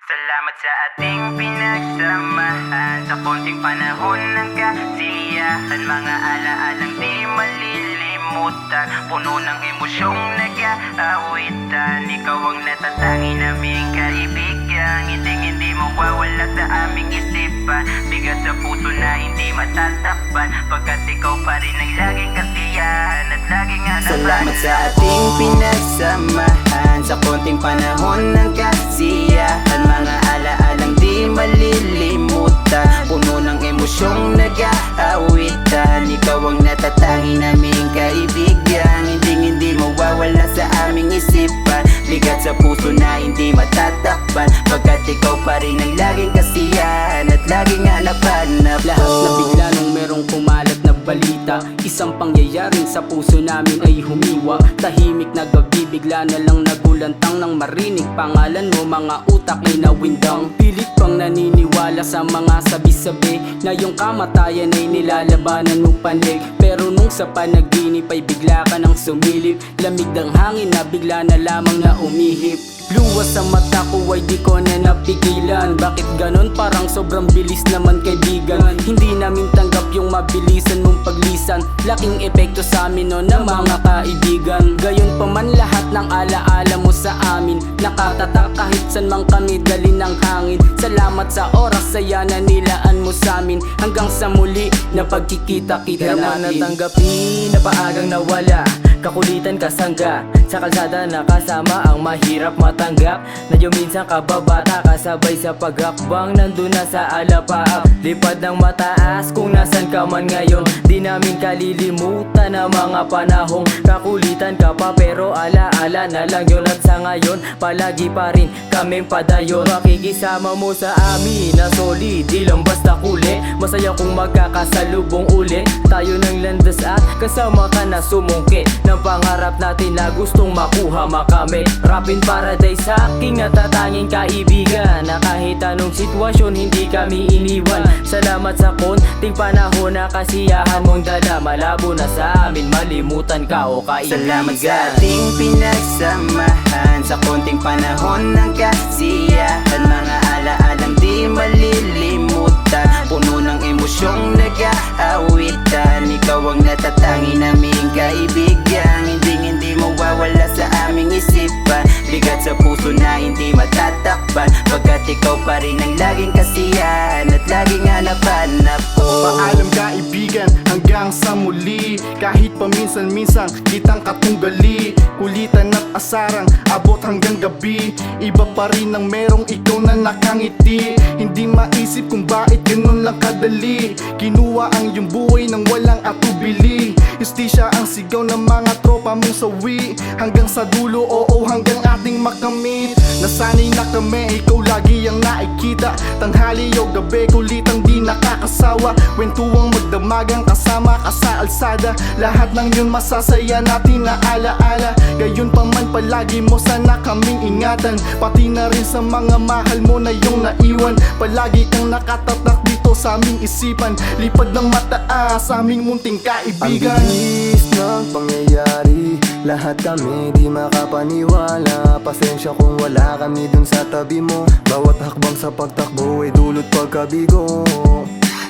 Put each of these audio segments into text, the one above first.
Salamat sa ating pinagsamahan, sa konting panahon ng kasiyahan. Mga alaalang di malilimutan, puno ng emosyong nag-aawitan. Ikaw ang natatangi naming kaibigan, hindi mawawala sa aming isipan. Bigat sa puso na hindi matatakpan, pagkat ikaw pa rin ang laging kasiyahan at laging hanapan. Salamat sa ating pinagsamahan, sa konting panahon ng kasiyahan. Mga alaalang di malilimutan, puno ng emosyong nag-aawitan. Ikaw ang natatangi naming kaibigan, hindi mawawala sa aming isipan. Bigat sa puso na hindi matatakpan, pagkat ikaw pa rin ang laging kasiyahan at laging hanapan-hanap. Lahat na bigla nung merong kumalat na balita, isang pangyayaring sa puso namin ay humiwa. Tahimik na gabi, bigla na lang nagulantang nang marinig pangalan mo. Mga utak ay nawindang, pilit pang naniniwala sa mga sabi-sabi na yung kamatayan ay nilalabanan mo panig. Pero nung sa panaginip ay bigla ka nang sumilip, lamig ng hangin na bigla na lamang na umihip. Luwas sa mata ko ay di ko na napigilan. Bakit ganon? Parang sobrang bilis naman kaibigan. Hindi namin tanggap yung mabilisan mong paglisan. Laking epekto sa amin no na mga kaibigan. Gayon pa man lahat ng alaala mo sa amin, nakatatak kahit san mang kami dali ng hangin. Salamat sa oras, saya na nilaan mo sa amin. Hanggang sa muli na pagkikita-kita natin. Di naman natanggapin na paagang nawala, kakulitan kasangga sa kalsada nakasama ang mahirap matanggap. Nadyo minsan kababata kasabay sa paghakbang, nandun na sa alapaap. Lipad ng mataas kung nasan ka man ngayon, di namin kalilimutan ang mga panahong kakulitan ka pa, pero alaala na lang yun. At sa ngayon palagi pa rin kaming padayon, makikisama mo sa amin na solid, di lang basta kuli. Masaya kung magkakasalubong ulit tayo ng landas at kasama ka na sumungkit ng pangarap natin na gustong makuha makamit. Rapin Paradise sa aking natatanging kaibigan, na kahit anong sitwasyon hindi kami iniwan. Salamat sa konting panahon na kasiyahan mong dala, malabo na sa amin malimutan ka o kaibigan. Salamat sa ating pinagsamahan, sa konting panahon ng kasiyahan. Mga alaalang di malilimutan, puno ng emosyong nag-aawitan. Ikaw ang natatangi naming kaibigan, hindi mawawala sa aming isipan. Bigat sa puso na hindi matatakpan, pagkat ikaw pa rin ang laging kasiyahan at laging hanapan-hanap ko. Paalam kaibigan, hanggang sa muli. Kahit paminsan-minsan kitang katunggali, kulitan at asarang abot hanggang gabi. Iba pa rin ang merong ikaw na nakangiti. Hindi maisip kung bakit ganun lang kadali. Kinuha ang iyong buhay nang walang atubili. Justisya ang sigaw ng mga tropa mong sawi, hanggang sa dulo, oo, hanggang ating makamit. Nasanay na kami, ikaw lagi ang nakikita. Tanghali o gabi, kulitang di nakakasawa. Kwentuang magdamagang kasama ka sa alsada. Lahat ng yun masasaya natin na alaala. Gayon pa man palagi mo sana kaming ingatan, pati na rin sa mga mahal mo na yung naiwan. Palagi kang nakatatak dito sa aming isipan, lipad ng mataas sa aming munting kaibigan. Ang bilis ng pangyayari, lahat kami di makapaniwala. Pasensya kung wala kami dun sa tabi mo. Bawat hakbang sa pagtakbo ay dulot pagkabigo.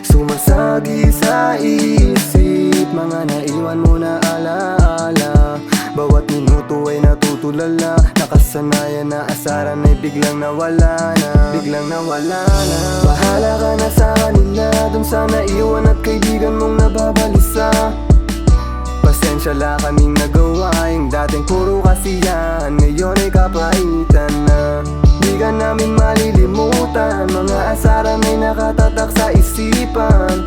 Sumasagi sa isip, mga naiwan mo na alaala. Bawat minuto ay natutulala, nakasanayan na asaran ay biglang nawala na. Biglang nawala na. Bahala ka na sa kanila, dun sa naiwan at kaibigan mong nababalisa. Pasensya lang kaming nagawa, yung dating puro kasiyahan, ngayon ay kapaitan na. Di ka namin malilimutan, mga asaran ay nakatatak sa isipan.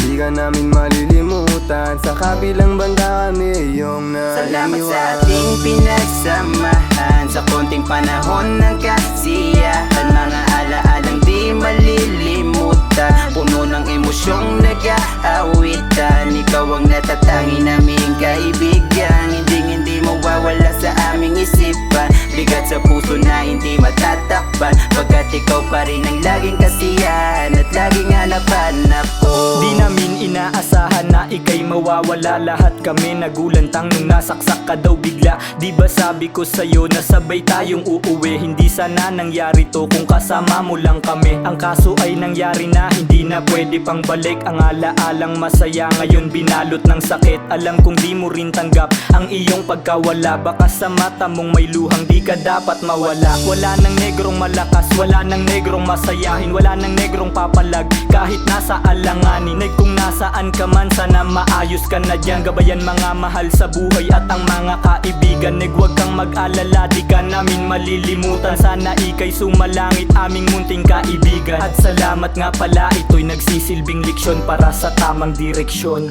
Di ka namin malilimutan, sa kabilang banda kami yung naiwan. Salamat sa ating pinagsamahan, sa konting panahon ng kasiyahan. Mga alaalang di malilimutan, puno ng emosyong nag-aawitan. Ikaw ang natatangi naming kaibigan, hindi mawawala sa aming isipan. Bigat sa puso na hindi matatakpan, pagkat ikaw pa rin ang laging kasiyahan at laging hanapan-hanap ko. Di namin inaasahan na ika'y mawawala nawala. Lahat kami nagulantang nung nasaksak ka daw bigla. Di ba sabi ko sa'yo na sabay tayong uuwi? Hindi sana nangyari to kung kasama mo lang kami. Ang kaso ay nangyari na, hindi na pwede pang balik. Ang alaalang masaya ngayon binalot ng sakit. Alam kong di mo rin tanggap ang iyong pagkawala. Baka sa mata mong may luhang di ka dapat mawala. Wala nang negrong malakas, wala nang negrong masayahin, wala nang negrong papalag kahit nasa alanganin. Ay kung nasaan ka man, sana maayos ka na dyan. Gabayan mga mahal sa buhay at ang mga kaibigan. Huwag kang mag-alala, di ka namin malilimutan. Sana ika'y sumalangit, aming munting kaibigan. At salamat nga pala, ito'y nagsisilbing leksyon para sa tamang direksyon.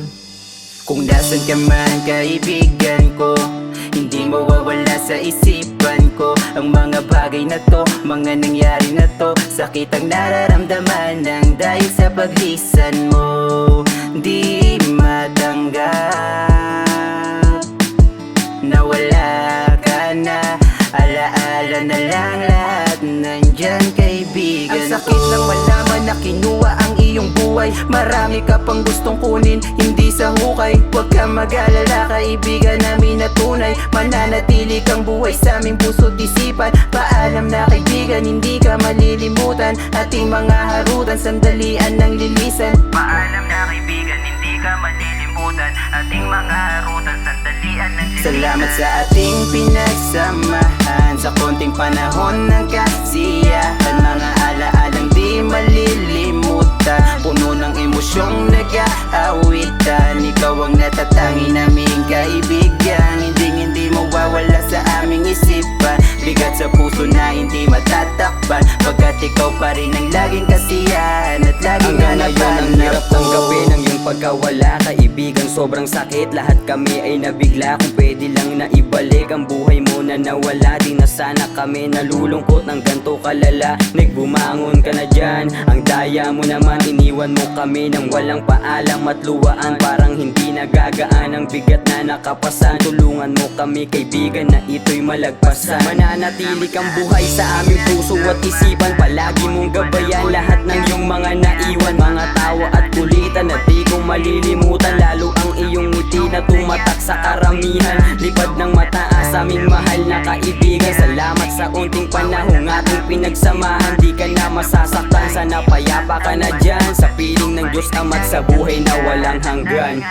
Kung nasan ka man kaibigan ko, hindi mawawala sa isipan ko ang mga bagay na to, mga nangyari na to. Sakit ang nararamdaman ng dahil sa paglisan mo. Di matanggap na wala ka na. Alaala na lang lahat nandyan kaibigan. Ang sakit ng malaman na kinuha ang iyong buhay. Marami ka pang gustong kunin, hindi sa hukay. Huwag ka mag-alala kaibigan namin na tunay. Mananatili kang buhay sa aming puso't isipan. Paalam na kaibigan, hindi ka malilimutan. Ating mga harutan, sandalian ng lilisan. Paalam na kaibigan, hindi ka malilimutan. Ating mga harutan, sandalian ng lilisan. Salamat sa ating pinagsamahan, sa konting panahon ng kasiyahan. Mga alaalang di malilimutan, puno ng emosyong nag-aawitan. Ikaw ang natatangi naming kaibigan, hindi mawawala sa aming isipan. Bigat sa puso na hindi matatakpan, pagkat ikaw pa rin ang laging kasiyahan at laging hanapan. Ang hirap tanggapin ang iyong pagkawala, kaibigan, sobrang sakit. Lahat kami ay nabigla. Kung pwede lang na ibalik ang buhay mo na nawala, di na sana kami nalulungkot ng ganto kalala. Nagbumangon ka na dyan, ang daya mo naman, iniwan mo kami nang walang paalam at luwaan. Parang hindi nagagaan ang bigat na nakapasan. Tulungan mo kami kaibigan na ito'y malagpasan. Mananatili kang buhay sa aming puso at isipan. Palagi mong gabayan lahat ng iyong mga naiwan. Mga tawa at kulitan na di ko malilimutan. Lalo ang iyong ngiti na tumatak sa karamihan. Lipad ng mataas aming mahal na kaibigan. Salamat sa unting panahong ating pinagsamahan. Di ka na masasaktan, sana payapa ka na dyan sa piling ng Diyos Ama't sa buhay na walang hanggan.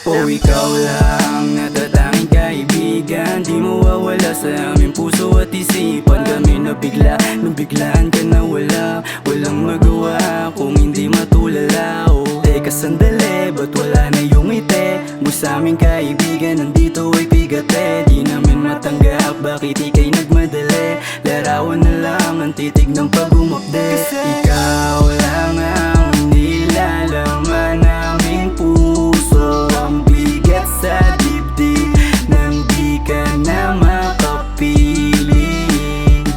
Oh, ikaw lang natatanging kaibigan, di mawawala sa aming puso at isipan. Kami nabigla, nung biglaan ka na wala. Walang magawa kung hindi matulala. Oh, teka sandali, ba't wala na yung ngiti mo sa aming kaibigan? Nandito ay bigate, di namin matanggap. Bakit ika'y nagmadali? Larawan na lang ang titig ng pag-umapde. Ikaw lang ang nilalaman naming puso. Ang bigat sa dibdib nang di ka na makapili.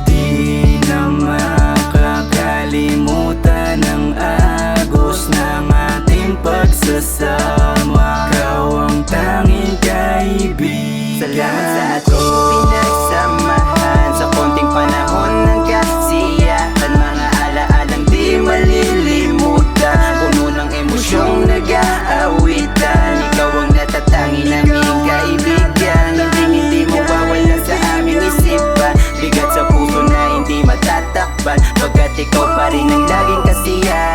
Di na makakalimutan ang agos ng ating pagsasama. Ikaw ang tanging kaibigan. Salamat sa ating pinagsamahan, sa konting panahon ng kasiyahan. Mga alaalang di malilimutan, puno ng emosyong nag-aawitan. Ikaw ang natatangi naming kaibigan, hindi mawawala sa aming isipan. Bigat sa puso na hindi matatakpan, pagkat ikaw pa rin ang laging kasiyahan.